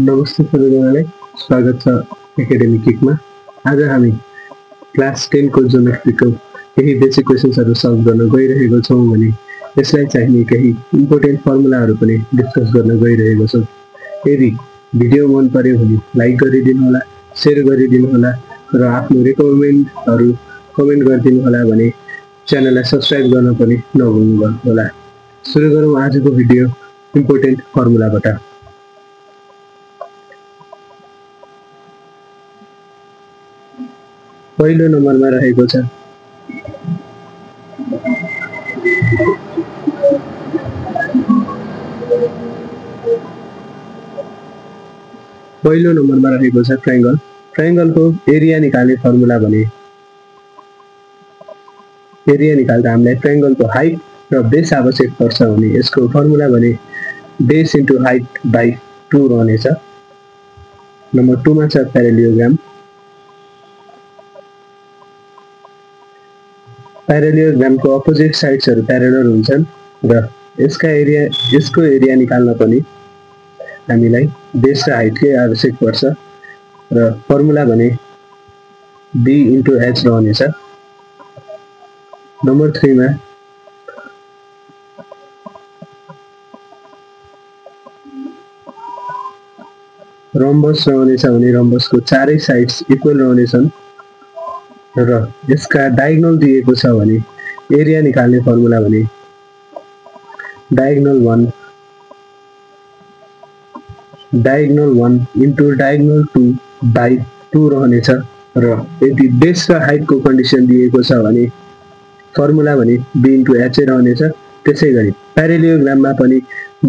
नमस्ते सबैजनालाई स्वागत छ एकाडेमिक किकमा। आज हामी क्लास 10 को ज्योमेट्रीको केही बेसिक क्वेशन्सहरू सल्भ गर्न गइरहेको छौँ भने यसलाई चाहिने केही इम्पोर्टेन्ट फर्मुलाहरू पनि डिस्कस गर्न गइरहेको छौँ। यदि भिडियो मन पर्यो भने लाइक गरिदिनु होला, शेयर गरिदिनु होला र आफ्नो रिकमेन्डहरू कमेन्ट गरिदिनु होला भने च्यानललाई सब्स्क्राइब गर्न पनि नभुल्नु होला। सुरु गरौँ आजको भिडियो इम्पोर्टेन्ट फर्मुलाबाट। पहिलो नम्बरमा रहेको छ ट्रायंगल। ट्रायंगलको एरिया निकाल्ने फर्मुला भने एरिया निकाल्दा हामीलाई ट्रायंगलको हाइट र बेस आवश्यक पर्छ भने यसको फर्मुला भने बेस इन्टु हाइट बाइ 2 रहनेछ। नम्बर 2 मा छ प्यारालियोग्राम। प्यारालियोग्रामको अपोजिट साइड्सहरू प्यारलल हुन्छन् र यसको एरिया निकाल्न पनि हामीलाई बेस र हाइटकै आवश्यक पर्छ र फर्मुला भने b इन्टु h रहनेछ। नम्बर 3 मा रम्बस रहनेछ भने रम्बसको चारै साइड्स इक्वल रहनेछन् र यसका डायगोनल दिएको छ भने एरिया निकाल्ने फर्मुला भने डायगोनल 1 इन्टु डायगोनल 2 बाइ 2 रहनेछ र यदि बेस र हाइटको कन्डिसन दिएको छ भने फर्मुला भने b इन्टु h रहनेछ। त्यसैगरी प्यारालियोग्राममा पनि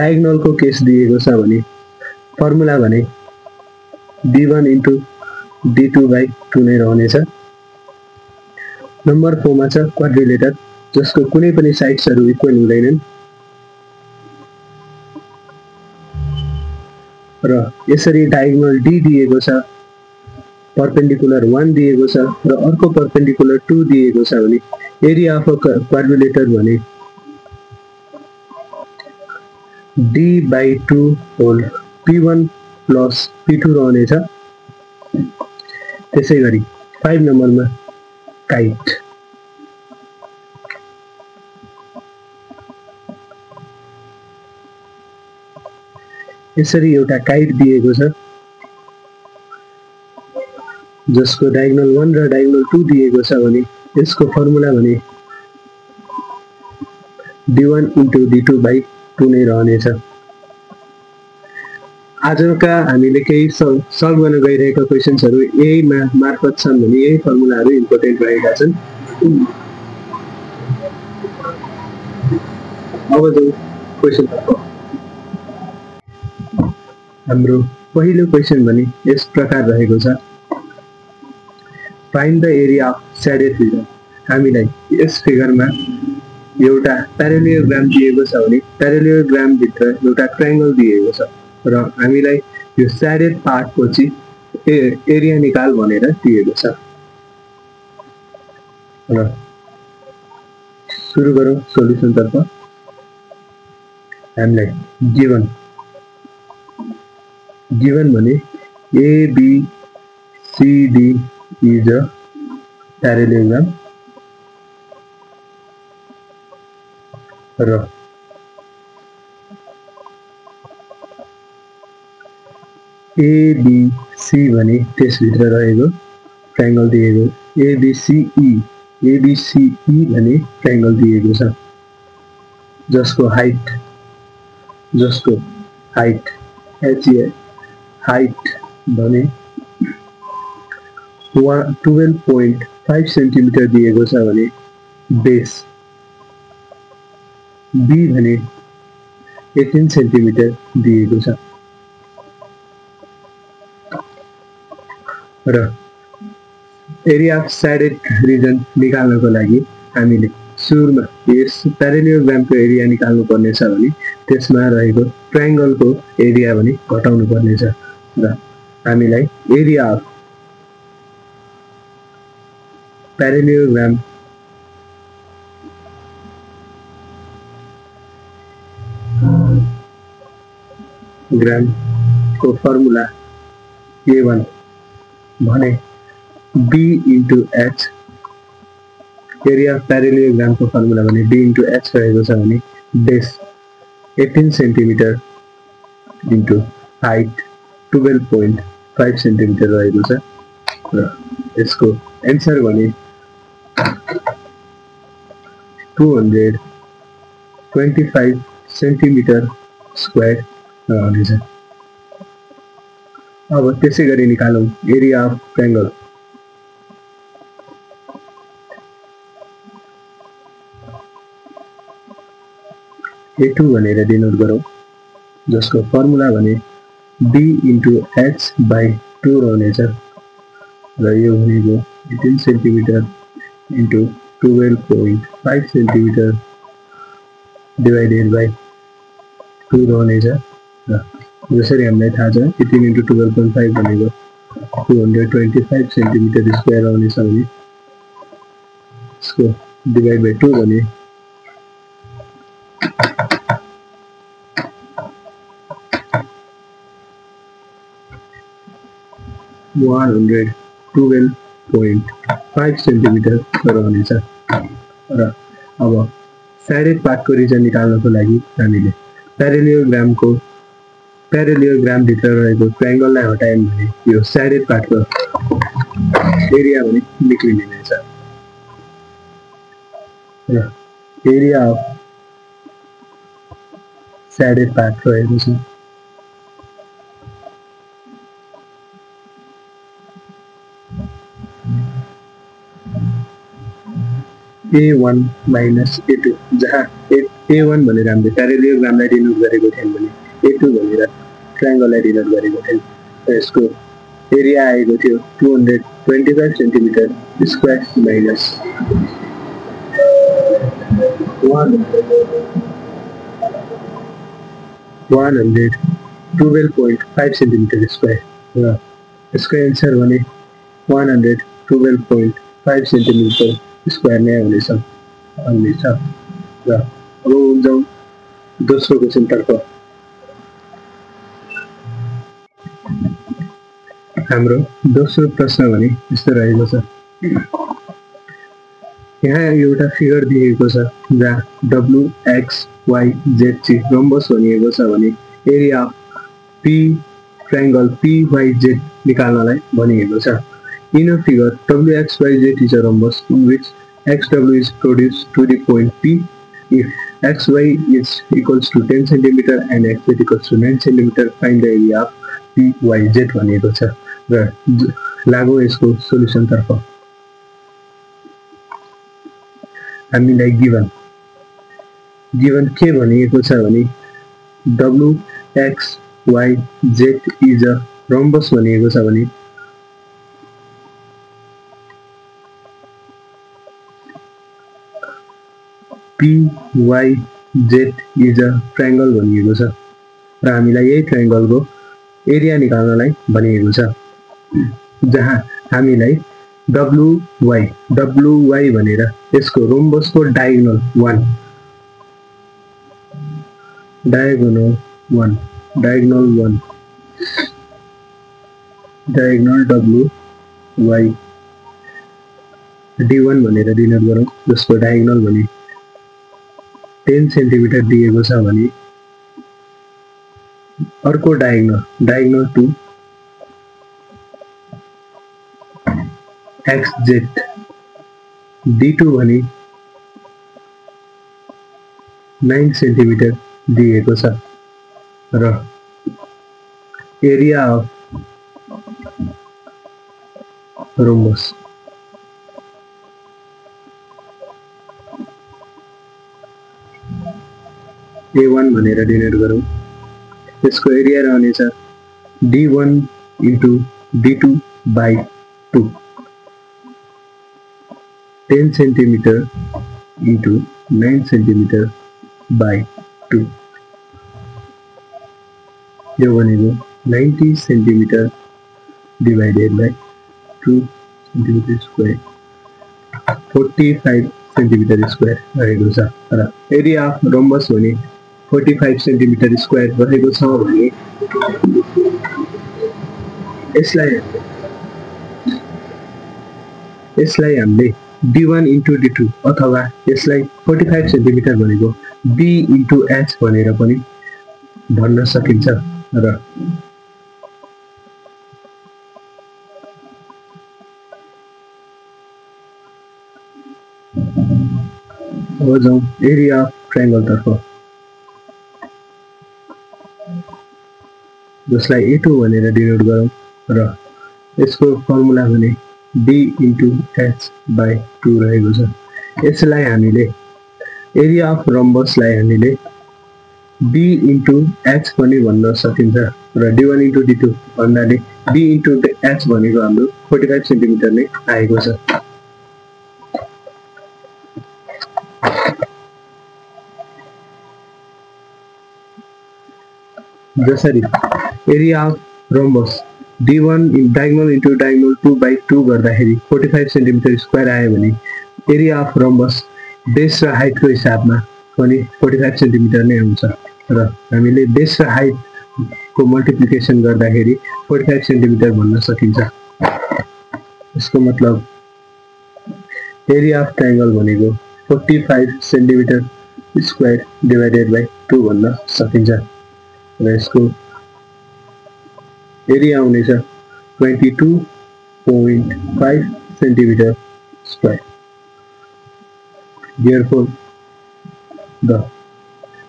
डायगोनलको केस दिएको छ भने फर्मुला भने b1 इन्टु d2 बाइ 2 नै रहनेछ। नम्बर 4 मा छ क्वाड्रिलेटर, जसको कुनै पनि साइड्सहरू इक्वल हुँदैनन् र यसरी डायगोनल d दिएको छ, परपेन्डिकुलर 1 दिएको छ र अर्को परपेन्डिकुलर 2 दिएको छ भने एरिया अफ अ क्वाड्रिलेटर भने d by 2 whole p1 plus p2 रहनेछ। त्यसैगरी 5 नम्बरमा काइट। यसरी एउटा काइट दिएको छ जसको डायगोनल 1 र डायगोनल 2 दिएको छ भने यसको फर्मुला भने d1 इन्टु d2 बाइ 2 नै रहनेछ। आजका हामीले केही सल्भ गर्न गइरहेका क्वेशन्सहरू यही मार्फत छन् भने यही फर्मुलाहरू इम्पोर्टेन्ट रहेका छन्। अब जो क्वेशन हाम्रो पहिलो क्वेशन भने यस प्रकार रहेको छ, find the area of shaded figure. हामीलाई यस फिगरमा एउटा प्यारालियोग्राम दिएको छ भने प्यारालियोग्राम भित्र एउटा ट्रायंगल दिएको छ र हामीलाई यो शेडेड पार्टको चाहिँ एरिया निकाल भनेर दिएको छ। र सुरु गरौँ सोलुसन तर्फ। हामीलाई गिवन भने A B C D is a parallelogram र ABC भने त्यसभित्र रहेको ट्रायंगल दिएको ABCE भने ट्रायंगल दिएको छ जसको हाइट भने 12.5 सेन्टिमिटर दिएको छ भने बेस B भने 18 सेन्टिमिटर दिएको छ र एरिया अफ शेडेड रिजन निकाल्नको लागि हामीले सुरुमा यस प्यारालियोग्रामको एरिया निकाल्नु पर्नेछ भने त्यसमा रहेको ट्रायंगलको एरिया पनि घटाउनु पर्नेछ र हामीलाई एरिया अफ प्यारालियोग्राम को फर्मुला A1 भने B into H, area of parallelogram को फर्मुला भने B into H रहेको छ भने base 18 centimetre into height 12.5 centimetre रहेको छ र यसको एन्सर भने 225 सेन्टिमिटर स्क्वायर रहनेछ। अब त्यसै गरी निकालौं एरिया अफ ट्रायंगल। A2 भनेर डिनोट गरौं, जसको फर्मुला भने B into H by 2 रहनेछ र यो भनेको 18 centimetre into 12.5 centimetre divided by 2 रहनेछ र जसरी हामीलाई थाहा छ 18 into 12.5 भनेको 225 सेन्टिमिटर स्क्वायर रहनेछ भने यसको डिवाइड बाई 2 भने 112.5 सेन्टिमिटर रहनेछ र अब साइडेड पार्टको रिजन निकाल्नको लागि हामीले प्यारेलियोग्राम भित्र रहेको ट्रायंगललाई हटायौं भने यो साइडेड पार्टको एरिया भने निक्लिनेछ र एरिया अफ साइडेड पार्ट रहेको छ A1 minus A2, जहाँ A1 भनेर हामीले प्यारेलियोग्रामलाई डिनोट गरेको थियौं भने A2 भनेर ट्रायंगललाई डिनोट गरेको थियौं र यसको एरिया आएको थियो 225 centimetre square minus 112.5 centimetre square र यसको एन्सर भने 112.5 सेन्टिमिटर स्क्वायर नै हुनेछ र अब जाउँ दोस्रो क्वेशन तर्फ। हाम्रो दोस्रो प्रश्न भने यस्तो रहेको छ, यहाँ एउटा फिगर दिएको छ जहाँ WXYZ रोम्बस भनिएको छ भने area of P triangle PYZ निकाल्नलाई भनिएको छ। In a figure, WXYZ is a rhombus in which XW is produced to the point P. If XY is equals to 10 cm and XZ equals to 9 cm, find the area of PYZ भनेको छ र लागौ यसको solution तर्फ। हामीलाई given के भनिएको छ भने WXYZ is a rhombus भनिएको छ भने PYZ is a triangle भनिएको छ र हामीलाई यही ट्रायंगलको एरिया निकाल्नलाई भनिएको छ, जहाँ हामीलाई WY भनेर यसको रोम्बसको डायगोनल 1 WY D1 भनेर डिनोट गरौं, जसको डायगोनल भने 10 सेन्टिमिटर दिएको छ भने अर्को डायगोनल 2 XZ D2 भने 9 सेन्टिमिटर दिएको छ र एरिया अफ रोम्बस A1 भनेर डिनोट गरौं, यसको एरिया रहनेछ D1 into D2 by 2, 10 centimetre into 9 centimetre by 2, यो भनेको 90 centimetre divided by 2 centimetre square 45 centimetre square रहेको छ र एरिया अफ रोम्बस भने 45 सेन्टिमिटर स्क्वायर रहेको छ भने यसलाई हामीले d1 into d2 अथवा यसलाई 45 सेन्टिमिटर भनेको b into h भनेर पनि भन्न सकिन्छ र अब जाउँ एरिया अफ ट्रायंगल तर्फ, जसलाई a2 भनेर डिनोट गरौँ र यसको फर्मुला भने b into h by 2 रहेको छ। यसलाई हामीले एरिया अफ रम्बसलाई हामीले b into h पनि भन्न सकिन्छ र d1 into d2 भन्नाले b into h भनेको हाम्रो 45 सेन्टिमिटर नै आएको छ। जसरी area of rhombus d1 diagonal into diagonal 2 by 2 गर्दाखेरि 45 सेन्टिमिटर स्क्वायर आयो भने एरिया अफ रम्बस बेस र हाइटको हिसाबमा पनि 45 सेन्टिमिटर नै आउँछ र हामीले बेस र हाइटको मल्टिप्लिकेसन गर्दाखेरि 45 सेन्टिमिटर भन्न सकिन्छ। यसको मतलब एरिया अफ ट्रायंगल भनेको 45 सेन्टिमिटर स्क्वायर डिवाइडेड बाइ 2 भन्न सकिन्छ र यसको एरिया हुनेछ 22.5 centimetre square. Therefore, the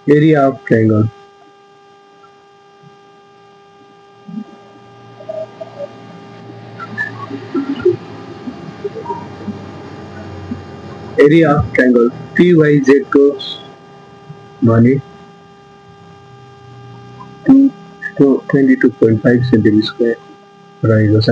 area of triangle PYZ को भने 22.5 सेन्टिमिटर स्क्वायर रहेको छ।